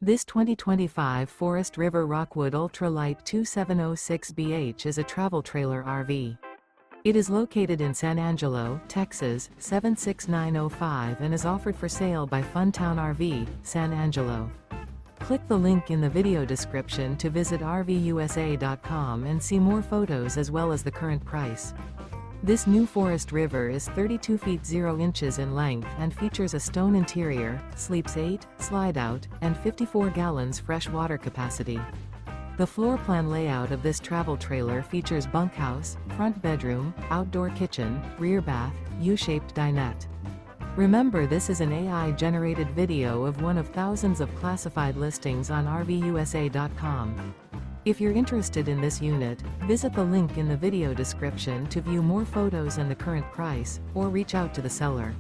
This 2025 Forest River Rockwood Ultralight 2706BH is a travel trailer RV. It is located in San Angelo, Texas, 76905 and is offered for sale by Funtown RV, San Angelo. Click the link in the video description to visit RVUSA.com and see more photos as well as the current price. This new Forest River is 32 feet 0 inches in length and features a stone interior, sleeps 8, slide-out, and 54 gallons fresh water capacity. The floor plan layout of this travel trailer features bunkhouse, front bedroom, outdoor kitchen, rear bath, U-shaped dinette. Remember, this is an AI-generated video of one of thousands of classified listings on RVUSA.com. If you're interested in this unit, visit the link in the video description to view more photos and the current price, or reach out to the seller.